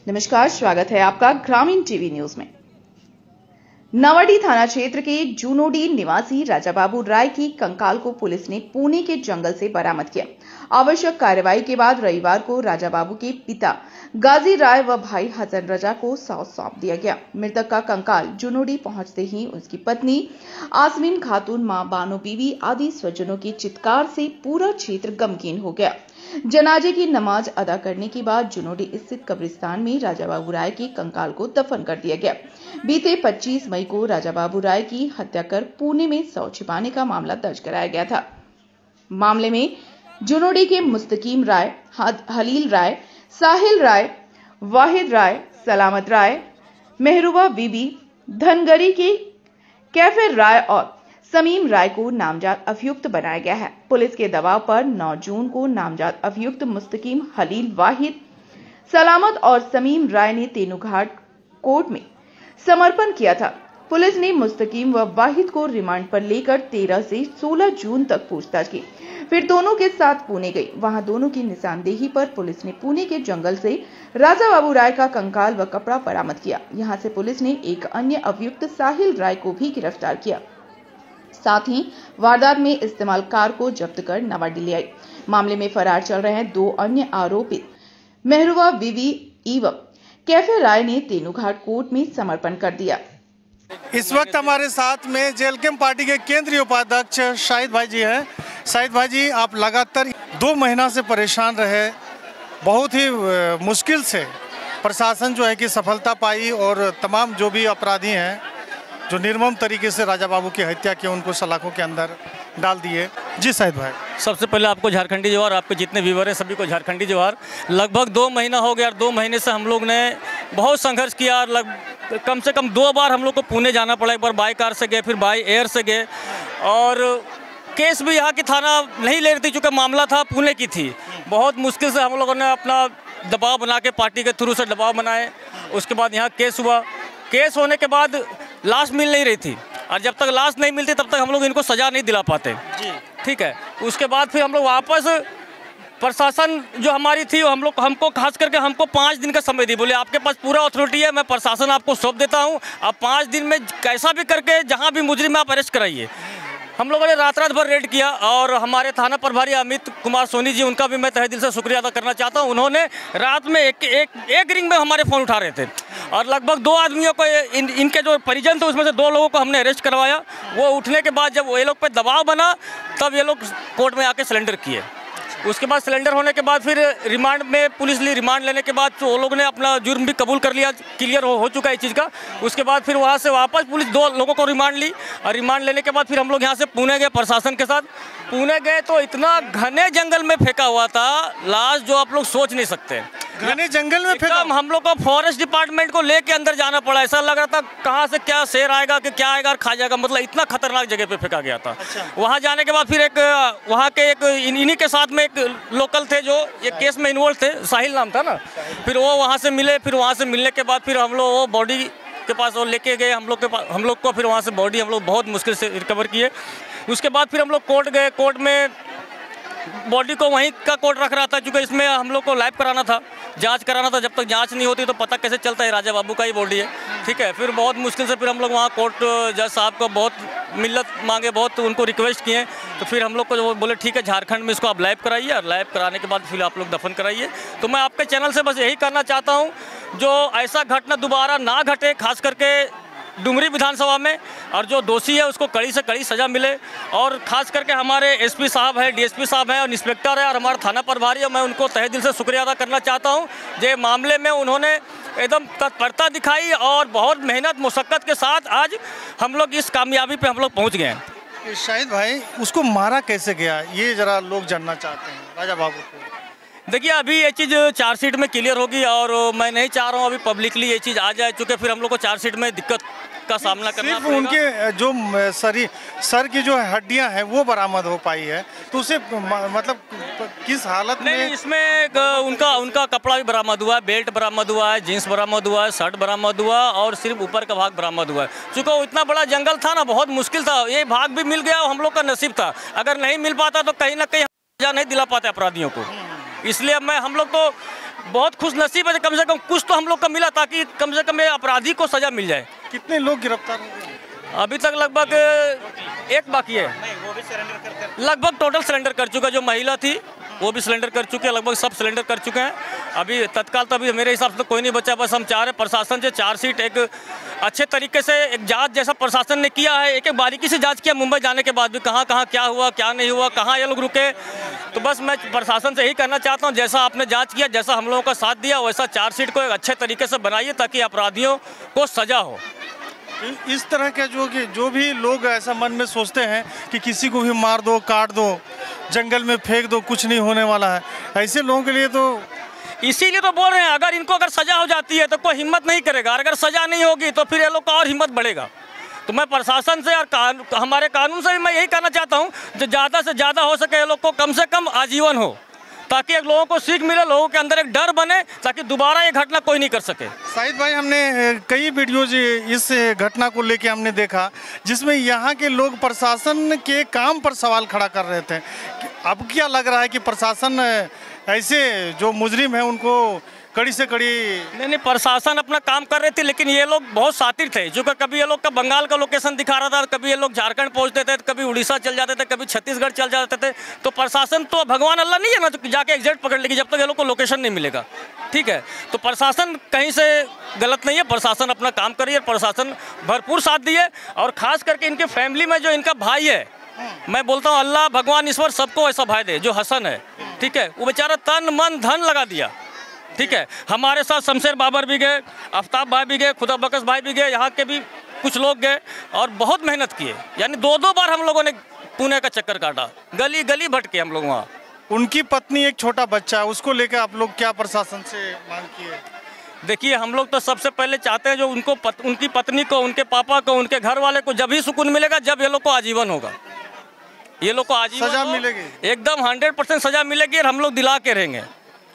नमस्कार, स्वागत है आपका ग्रामीण टीवी न्यूज में। नावाडी थाना क्षेत्र के जूनोडी निवासी राजा बाबू राय की कंकाल को पुलिस ने पुणे के जंगल से बरामद किया। आवश्यक कार्रवाई के बाद रविवार को राजा बाबू के पिता गाजी राय व भाई हसन रजा को सौंप दिया गया। मृतक का कंकाल जूनोडी पहुंचते ही उसकी पत्नी आसमीन खातून, मां बानो बीवी आदि स्वजनों की चित्कार से पूरा क्षेत्र गमगीन हो गया। जनाजे की नमाज अदा करने के बाद जुनोडी स्थित कब्रिस्तान में राजा बाबू राय के कंकाल को दफन कर दिया गया। बीते 25 मई को राजा बाबू राय की हत्या कर पुणे में शव छिपाने का मामला दर्ज कराया गया था। मामले में जुनोडी के मुस्तकीम राय, हलील राय, साहिल राय, वाहिद राय, सलामत राय, मेहरुबा बीबी, धनगरी के कैफर राय और समीम राय को नामजद अभियुक्त बनाया गया है। पुलिस के दबाव पर 9 जून को नामजद अभियुक्त मुस्तकीम, हलील, वाहिद, सलामत और समीम राय ने तेनुघाट कोर्ट में समर्पण किया था। पुलिस ने मुस्तकीम व वाहिद को रिमांड पर लेकर 13 से 16 जून तक पूछताछ की। फिर दोनों के साथ पुणे गई। वहां दोनों की निशानदेही पर पुलिस ने पुणे के जंगल से राजा बाबू राय का कंकाल व कपड़ा बरामद किया। यहां से पुलिस ने एक अन्य अभियुक्त साहिल राय को भी गिरफ्तार किया। साथ ही वारदात में इस्तेमाल कार को जब्त कर नावाडी ले आई। मामले में फरार चल रहे हैं 2 अन्य आरोपित मेहरुबा बीवी एवं कैफे राय ने तेनुघाट कोर्ट में समर्पण कर दिया। इस वक्त हमारे साथ में जेएलकेएम पार्टी के केंद्रीय उपाध्यक्ष शाहिद भाई जी हैं। शाहिद भाई जी, आप लगातार 2 महीना से परेशान रहे, बहुत ही मुश्किल से प्रशासन जो है कि सफलता पाई और तमाम जो भी अपराधी हैं जो निर्मम तरीके से राजा बाबू की हत्या की उनको सलाखों के अंदर डाल दिए। जी शाहिद भाई, सबसे पहले आपको झारखंडी जोहार, आपके जितने व्यूवर हैं सभी को झारखंडी जोहार। लगभग 2 महीना हो गया और 2 महीने से हम लोग ने बहुत संघर्ष किया और कम से कम 2 बार हम लोग को पुणे जाना पड़ा। एक बार बाई कार से गए, फिर बाई एयर से गए और केस भी यहाँ की थाना नहीं ले रही थी चूँकि मामला था पुणे की थी। बहुत मुश्किल से हम लोगों ने अपना दबाव बना के पार्टी के थ्रू से दबाव बनाए। उसके बाद यहाँ केस हुआ। केस होने के बाद लाश मिल नहीं रही थी और जब तक लाश नहीं मिलती तब तक हम लोग इनको सजा नहीं दिला पाते। ठीक है, उसके बाद फिर हम लोग वापस प्रशासन जो हमारी थी हमको खास करके हमको 5 दिन का समय दी। बोले आपके पास पूरा अथॉरिटी है, मैं प्रशासन आपको सौंप देता हूँ, आप 5 दिन में कैसा भी करके जहाँ भी मुजरिम आप अरेस्ट कराइए। हम लोगों ने रात भर रेड किया और हमारे थाना प्रभारी अमित कुमार सोनी जी, उनका भी मैं तहे दिल से शुक्रिया अदा करना चाहता हूं। उन्होंने रात में एक रिंग में हमारे फ़ोन उठा रहे थे और लगभग 2 आदमियों को इनके जो परिजन थे उसमें से 2 लोगों को हमने अरेस्ट करवाया। वो उठने के बाद जब ये लोग पे दबाव बना तब ये लोग कोर्ट में आके सरेंडर किए। उसके बाद सिलेंडर होने के बाद फिर रिमांड में पुलिस ली। रिमांड लेने के बाद तो वो लोग ने अपना जुर्म भी कबूल कर लिया, क्लियर हो चुका है इस चीज़ का। उसके बाद फिर वहाँ से वापस पुलिस 2 लोगों को रिमांड ली और रिमांड लेने के बाद फिर हम लोग यहाँ से पुणे गए प्रशासन के साथ। पुणे गए तो इतना घने जंगल में फेंका हुआ था लाश जो आप लोग सोच नहीं सकते। घने जंगल में फेंका, हम लोग को फॉरेस्ट डिपार्टमेंट को लेके अंदर जाना पड़ा। ऐसा लग रहा था कहाँ से क्या शेर आएगा कि क्या आएगा और खा जाएगा, मतलब इतना खतरनाक जगह पे फेंका गया था। अच्छा। वहाँ जाने के बाद फिर एक वहाँ के एक इन्हीं के साथ में एक लोकल थे जो ये केस में इन्वॉल्व थे, साहिल नाम था ना। फिर वो वहाँ से मिले, फिर वहाँ से मिलने के बाद फिर हम लोग वो बॉडी के पास वो लेके गए हम लोग को। फिर वहाँ से बॉडी हम लोग बहुत मुश्किल से रिकवर किए। उसके बाद फिर हम लोग कोर्ट गए। कोर्ट में बॉडी को वहीं का कोर्ट रख रहा था क्योंकि इसमें हम लोग को लाइव कराना था, जांच कराना था। जब तक जांच नहीं होती तो पता कैसे चलता है राजा बाबू का ही बॉडी है। ठीक है, फिर बहुत मुश्किल से फिर हम लोग वहाँ कोर्ट जज साहब को बहुत मिन्नत मांगे, बहुत उनको रिक्वेस्ट किए। तो फिर हम लोग को बोले ठीक है झारखंड में इसको आप लाइव कराइए और लाइव कराने के बाद फिर आप लोग दफन कराइए। तो मैं आपके चैनल से बस यही करना चाहता हूँ जो ऐसा घटना दोबारा ना घटे, खास करके डुमरी विधानसभा में, और जो दोषी है उसको कड़ी से कड़ी सज़ा मिले। और ख़ास करके हमारे एसपी साहब हैं, डीएसपी साहब हैं और इंस्पेक्टर है और हमारा थाना प्रभारी है, मैं उनको तहे दिल से शुक्रिया अदा करना चाहता हूं। ये मामले में उन्होंने एकदम तत्परता दिखाई और बहुत मेहनत मुशक्क़त के साथ आज हम लोग इस कामयाबी पे हम लोग पहुँच गए हैं। शाहिद भाई, उसको मारा कैसे गया ये ज़रा लोग जानना चाहते हैं राजा बाबू को। देखिए, अभी ये चीज़ चार्जशीट में क्लियर होगी और मैं नहीं चाह रहा हूँ अभी पब्लिकली ये चीज़ आ जाए, चूँकि फिर हम लोग को चार्जशीट में दिक्कत का सामना करना पड़ेगा। उनके जो सर की जो हड्डियां हैं वो बरामद हो पाई है, तो उसे मतलब किस हालत में? नहीं, इसमें उनका कपड़ा भी बरामद हुआ है, बेल्ट बरामद हुआ है, जीन्स बरामद हुआ है, शर्ट बरामद हुआ और सिर्फ ऊपर का भाग बरामद हुआ है। चूँकि इतना बड़ा जंगल था ना, बहुत मुश्किल था, ये भाग भी मिल गया और हम लोग का नसीब था। अगर नहीं मिल पाता तो कहीं ना कहीं सजा नहीं दिला पाते अपराधियों को। इसलिए हम लोग तो बहुत खुश नसीब है, कम से कम कुछ तो हम लोग को मिला, ताकि कम से कम ये अपराधी को सज़ा मिल जाए। कितने लोग गिरफ्तार हुए? अभी तक लगभग एक बाकी है। लगभग टोटल सरेंडर कर चुका, जो महिला थी वो भी सिलेंडर कर चुके हैं, लगभग सब सिलेंडर कर चुके हैं। अभी तत्काल तो अभी मेरे हिसाब से तो कोई नहीं बचा, बस हम चाह रहे प्रशासन से चार्जशीट एक अच्छे तरीके से एक जांच जैसा प्रशासन ने किया है, एक एक बारीकी से जांच किया मुंबई जाने के बाद भी, कहाँ कहाँ क्या हुआ क्या नहीं हुआ, कहाँ ये लोग रुके। तो बस मैं प्रशासन से यही कहना चाहता हूँ, जैसा आपने जाँच किया, जैसा हम लोगों का साथ दिया, वैसा चार्जशीट को एक अच्छे तरीके से बनाइए ताकि अपराधियों को सज़ा हो। इस तरह के जो भी लोग ऐसा मन में सोचते हैं कि किसी को भी मार दो, काट दो, जंगल में फेंक दो, कुछ नहीं होने वाला है, ऐसे लोगों के लिए तो इसीलिए तो बोल रहे हैं, अगर सजा हो जाती है तो कोई हिम्मत नहीं करेगा, अगर सजा नहीं होगी तो फिर ये लोग का और हिम्मत बढ़ेगा। तो मैं प्रशासन से और हमारे कानून से भी मैं यही कहना चाहता हूँ, जो ज़्यादा से ज़्यादा हो सके ये लोग को कम से कम आजीवन हो, ताकि एक लोगों को सीख मिले, लोगों के अंदर एक डर बने, ताकि दोबारा ये घटना कोई नहीं कर सके। शाहिद भाई, हमने कई वीडियोज इस घटना को लेके हमने देखा, जिसमें यहाँ के लोग प्रशासन के काम पर सवाल खड़ा कर रहे थे। अब क्या लग रहा है कि प्रशासन ऐसे जो मुजरिम हैं उनको कड़ी से कड़ी? नहीं, प्रशासन अपना काम कर रहे थे, लेकिन ये लोग बहुत शातिर थे, जो कभी ये लोग का बंगाल का लोकेशन दिखा रहा था, कभी ये लोग झारखंड पहुंचते थे, कभी उड़ीसा चल जाते थे, कभी छत्तीसगढ़ चल जाते थे। तो प्रशासन तो भगवान अल्लाह नहीं है ना, तो जाके एग्जैक्ट पकड़ लेगी जब तक ये लोग को लोकेशन नहीं मिलेगा। ठीक है, तो प्रशासन कहीं से गलत नहीं है, प्रशासन अपना काम कर रही है, प्रशासन भरपूर साथ दिए। और खास करके इनके फैमिली में जो इनका भाई है, मैं बोलता हूँ अल्लाह भगवान ईश्वर सबको ऐसा भाई दे, जो हसन है, ठीक है, वो बेचारा तन मन धन लगा दिया। ठीक है, हमारे साथ शमशेर बाबर भी गए, आफ्ताब भाई भी गए, खुदा बकस भाई भी गए, यहाँ के भी कुछ लोग गए और बहुत मेहनत किए। यानी 2-2 बार हम लोगों ने पुणे का चक्कर काटा, गली गली भटके हम लोग वहाँ। उनकी पत्नी, एक छोटा बच्चा है, उसको लेकर आप लोग क्या प्रशासन से मांग किए? देखिए, हम लोग तो सबसे पहले चाहते हैं जो उनकी पत्नी को, उनके पापा को, उनके घर वाले को जब ही सुकून मिलेगा जब ये लोग को आजीवन होगा, ये लोग को आजीवन सजा मिलेगी, एकदम 100% सजा मिलेगी और हम लोग दिला के रहेंगे।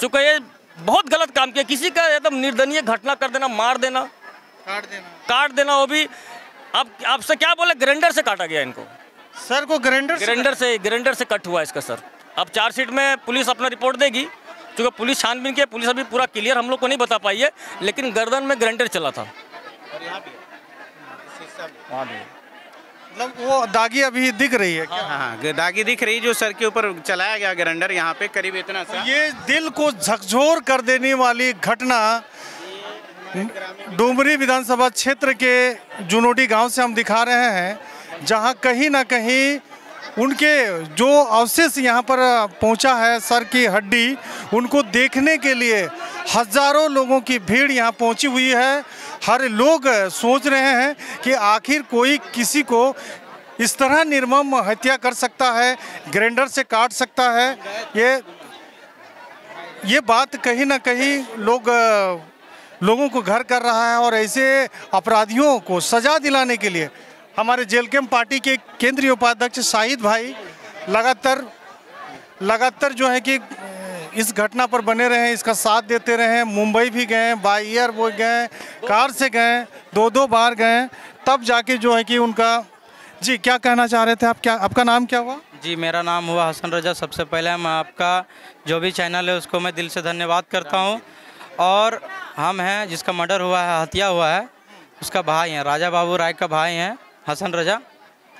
चूँकि ये बहुत गलत काम किया, किसी का एकदम निर्दयनीय घटना कर देना, मार देना, काट देना, वो भी अब आपसे क्या बोले, ग्राइंडर से काटा गया इनको। सर को ग्राइंडर से कट हुआ इसका सर। अब चार्जशीट में पुलिस अपना रिपोर्ट देगी, क्योंकि पुलिस छानबीन की, पुलिस अभी पूरा क्लियर हम लोग को नहीं बता पाई है, लेकिन गर्दन में ग्राइंडर चला था। और यहाँ भी मतलब वो दागी अभी दिख रही है क्या? हाँ, दागी दिख रही, जो सर के ऊपर चलाया गया ग्राइंडर, यहाँ पे करीब इतना सा। ये दिल को झकझोर कर देने वाली घटना डुमरी विधानसभा क्षेत्र के जुनोडी गांव से हम दिखा रहे हैं, जहां कहीं ना कहीं उनके जो अवशेष यहाँ पर पहुंचा है, सर की हड्डी, उनको देखने के लिए हजारों लोगों की भीड़ यहाँ पहुंची हुई है। हर लोग सोच रहे हैं कि आखिर कोई किसी को इस तरह निर्मम हत्या कर सकता है, ग्राइंडर से काट सकता है। ये बात कहीं ना कहीं लोगों को घर कर रहा है, और ऐसे अपराधियों को सजा दिलाने के लिए हमारे जेल कैंप पार्टी के केंद्रीय उपाध्यक्ष शाहिद भाई लगातार जो है कि इस घटना पर बने रहे, इसका साथ देते रहे। मुंबई भी गए, बाय एयर वो गए, कार से गए, 2-2 बार गए, तब जाके जो है कि उनका। जी, क्या कहना चाह रहे थे आप? आपका नाम क्या हुआ? जी, मेरा नाम हुआ हसन रजा। सबसे पहले मैं आपका जो भी चैनल है उसको मैं दिल से धन्यवाद करता हूँ। और हम हैं जिसका मर्डर हुआ है, हत्या हुआ है, उसका भाई हैं, राजा बाबू राय का भाई हैं हसन रजा।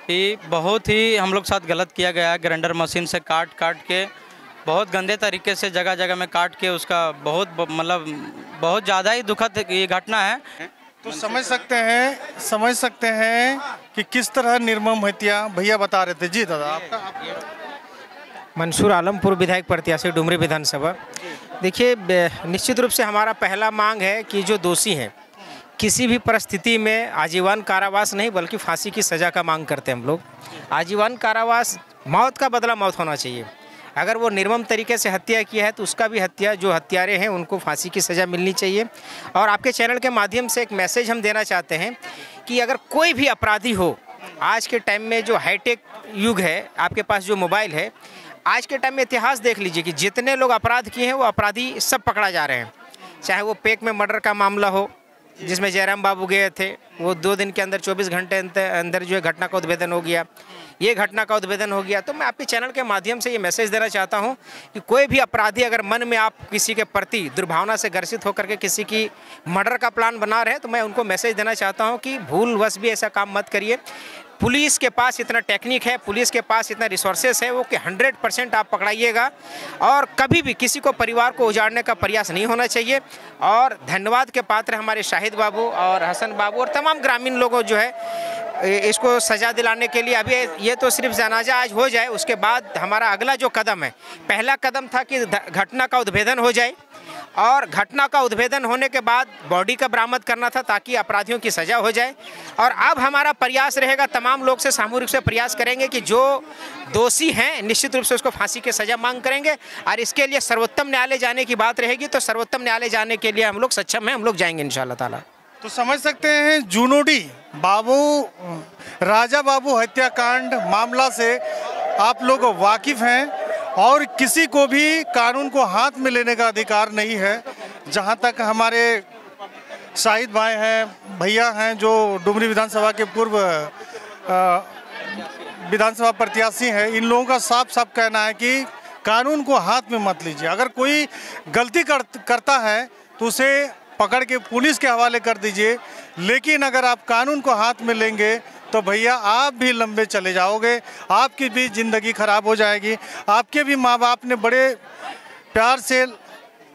ये बहुत ही हम लोग साथ गलत किया गया है, ग्राइंडर मशीन से काट के बहुत गंदे तरीके से जगह जगह में काट के, उसका बहुत ज़्यादा ही दुखद ये घटना है। तो समझ सकते हैं कि किस तरह निर्मम हत्या भैया बता रहे थे। जी दादा, आपका? मंसूर आलमपुर विधायक प्रत्याशी डुमरी विधानसभा। देखिए, निश्चित रूप से हमारा पहला मांग है कि जो दोषी हैं किसी भी परिस्थिति में आजीवन कारावास नहीं बल्कि फांसी की सज़ा का मांग करते हैं हम लोग। आजीवन कारावास, मौत का बदला मौत होना चाहिए। अगर वो निर्मम तरीके से हत्या किया है तो उसका भी जो हत्यारे हैं उनको फांसी की सज़ा मिलनी चाहिए। और आपके चैनल के माध्यम से एक मैसेज हम देना चाहते हैं कि अगर कोई भी अपराधी हो, आज के टाइम में जो हाईटेक युग है, आपके पास जो मोबाइल है, आज के टाइम में इतिहास देख लीजिए कि जितने लोग अपराध किए हैं वो अपराधी सब पकड़ा जा रहे हैं। चाहे वो पेक में मर्डर का मामला हो, जिसमें जयराम बाबू गए थे, वो 2 दिन के अंदर 24 घंटे अंदर जो है घटना का उद्भेदन हो गया, ये घटना का उद्भेदन हो गया। तो मैं आपके चैनल के माध्यम से ये मैसेज देना चाहता हूँ कि कोई भी अपराधी अगर मन में आप किसी के प्रति दुर्भावना से ग्रसित होकर के किसी की मर्डर का प्लान बना रहे हैं, तो मैं उनको मैसेज देना चाहता हूँ कि भूलवश भी ऐसा काम मत करिए। पुलिस के पास इतना टेक्निक है, पुलिस के पास इतना रिसोर्सेस है, वो कि 100% आप पकड़ाइएगा और कभी भी किसी को परिवार को उजाड़ने का प्रयास नहीं होना चाहिए। और धन्यवाद के पात्र हमारे शाहिद बाबू और हसन बाबू और तमाम ग्रामीण लोगों जो है इसको सज़ा दिलाने के लिए। अभी ये तो सिर्फ जनाजा आज हो जाए, उसके बाद हमारा अगला जो कदम है, पहला कदम था कि घटना का उद्भेदन हो जाए और घटना का उद्भेदन होने के बाद बॉडी का बरामद करना था ताकि अपराधियों की सज़ा हो जाए। और अब हमारा प्रयास रहेगा, तमाम लोग से सामूहिक से प्रयास करेंगे कि जो दोषी हैं निश्चित रूप से उसको फांसी की सज़ा मांग करेंगे। और इसके लिए सर्वोत्तम न्यायालय जाने की बात रहेगी, तो सर्वोत्तम न्यायालय जाने के लिए हम लोग सक्षम हैं, हम लोग जाएंगे इंशाअल्लाह ताला। तो समझ सकते हैं जूनोडी राजा बाबू हत्याकांड मामला से आप लोग वाकिफ़ हैं और किसी को भी कानून को हाथ में लेने का अधिकार नहीं है। जहां तक हमारे शाहिद भाई हैं, भैया हैं जो डुमरी विधानसभा के पूर्व विधानसभा प्रत्याशी हैं, इन लोगों का साफ साफ कहना है कि कानून को हाथ में मत लीजिए। अगर कोई गलती करता है तो उसे पकड़ के पुलिस के हवाले कर दीजिए, लेकिन अगर आप कानून को हाथ में लेंगे तो भैया आप भी लंबे चले जाओगे, आपकी भी ज़िंदगी खराब हो जाएगी। आपके भी माँ बाप ने बड़े प्यार से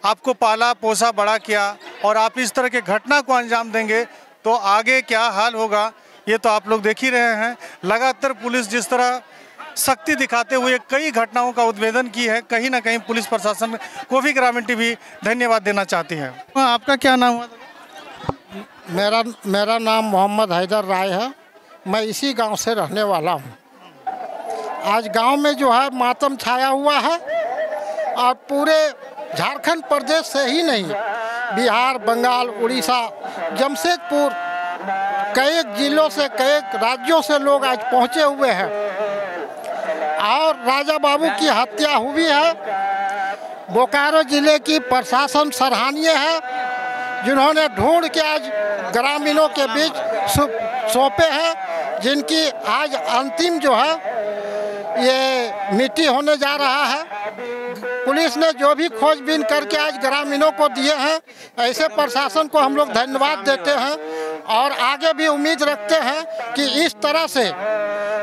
आपको पाला पोसा बड़ा किया और आप इस तरह के घटना को अंजाम देंगे तो आगे क्या हाल होगा ये तो आप लोग देख ही रहे हैं। लगातार पुलिस जिस तरह सख्ती दिखाते हुए कई घटनाओं का उद्भेदन की है, कहीं ना कहीं पुलिस प्रशासन को भी ग्रामीण टीवी धन्यवाद देना चाहती है। आपका क्या नाम हुआ? मेरा नाम मोहम्मद हैदर राय है। मैं इसी गांव से रहने वाला हूं। आज गांव में जो है मातम छाया हुआ है और पूरे झारखंड प्रदेश से ही नहीं, बिहार, बंगाल, उड़ीसा, जमशेदपुर, कई जिलों से, कई राज्यों से लोग आज पहुंचे हुए हैं और राजा बाबू की हत्या हुई है। बोकारो जिले की प्रशासन सराहनीय है, जिन्होंने ढूंढ के आज ग्रामीणों के बीच सौंपे हैं, जिनकी आज अंतिम जो है ये मिट्टी होने जा रहा है। पुलिस ने जो भी खोजबीन करके आज ग्रामीणों को दिए हैं, ऐसे प्रशासन को हम लोग धन्यवाद देते हैं और आगे भी उम्मीद रखते हैं कि इस तरह से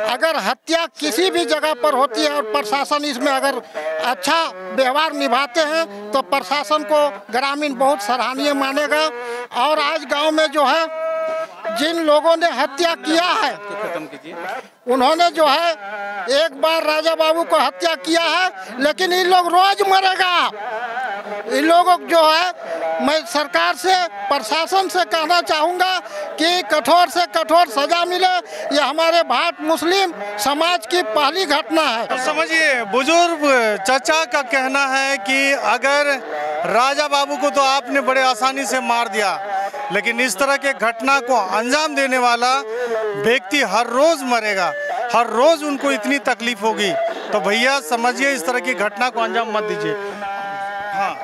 अगर हत्या किसी भी जगह पर होती है और प्रशासन इसमें अगर अच्छा व्यवहार निभाते हैं तो प्रशासन को ग्रामीण बहुत सराहनीय मानेगा। और आज गांव में जो है जिन लोगों ने हत्या किया है, उन्होंने जो है एक बार राजा बाबू को हत्या किया है, लेकिन इन लोग रोज मरेगा। इन लोगों को जो है मैं सरकार से, प्रशासन से कहना चाहूँगा कि कठोर से कठोर सजा मिले। ये हमारे भाट मुस्लिम समाज की पहली घटना है। तो समझिए, बुजुर्ग चाचा का कहना है कि अगर राजा बाबू को तो आपने बड़े आसानी से मार दिया, लेकिन इस तरह के घटना को अंजाम देने वाला व्यक्ति हर रोज मरेगा, हर रोज उनको इतनी तकलीफ होगी। तो भैया समझिए, इस तरह की घटना को अंजाम मत दीजिए। हाँ,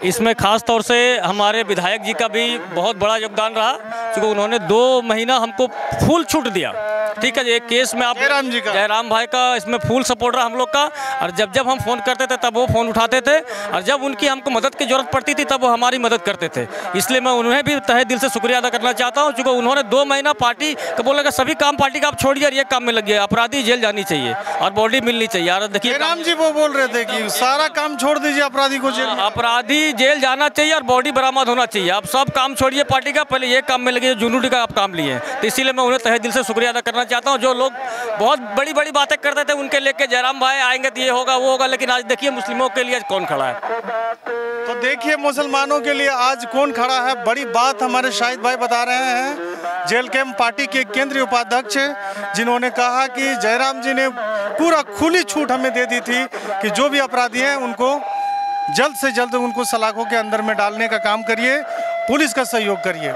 इसमें खास तौर से हमारे विधायक जी का भी बहुत बड़ा योगदान रहा, क्योंकि उन्होंने 2 महीना हमको फुल छूट दिया। ठीक है, एक केस में आप जयराम जी का, जयराम भाई का इसमें फुल सपोर्ट रहा हम लोग का। और जब हम फ़ोन करते थे तब वो फ़ोन उठाते थे, और जब उनकी हमको मदद की ज़रूरत पड़ती थी तब वो हमारी मदद करते थे। इसलिए मैं उन्हें भी तहे दिल से शुक्रिया अदा करना चाहता हूँ, क्योंकि उन्होंने 2 महीना पार्टी का बोलेगा सभी काम पार्टी का आप छोड़िए और ये काम में लगिए। अपराधी जेल जानी चाहिए और बॉडी मिलनी चाहिए। और देखिए जयराम जी वो बोल रहे थे कि सारा काम छोड़ दीजिए, अपराधी को जेल, अपराधी जेल जाना चाहिए और बॉडी बरामद होना चाहिए। आप सब काम छोड़िए पार्टी का, पहले ये काम में लगे जो जूनूडी का आप काम लिए। तो इसीलिए मैं उन्हें तहे दिल से शुक्रिया अदा करना चाहता हूँ। जो लोग बहुत बड़ी बड़ी बातें करते थे उनके लेके जयराम भाई आएंगे तो ये होगा वो होगा, लेकिन आज देखिए मुस्लिमों के लिए कौन खड़ा है। तो देखिए मुसलमानों के लिए आज कौन खड़ा है। बड़ी बात हमारे शाहिद भाई बता रहे हैं, जेल कैंप पार्टी के केंद्रीय उपाध्यक्ष, जिन्होंने कहा कि जयराम जी ने पूरा खुली छूट हमें दे दी थी कि जो भी अपराधी हैं उनको जल्द से जल्द उनको सलाखों के अंदर में डालने का काम करिए, पुलिस का सहयोग करिए।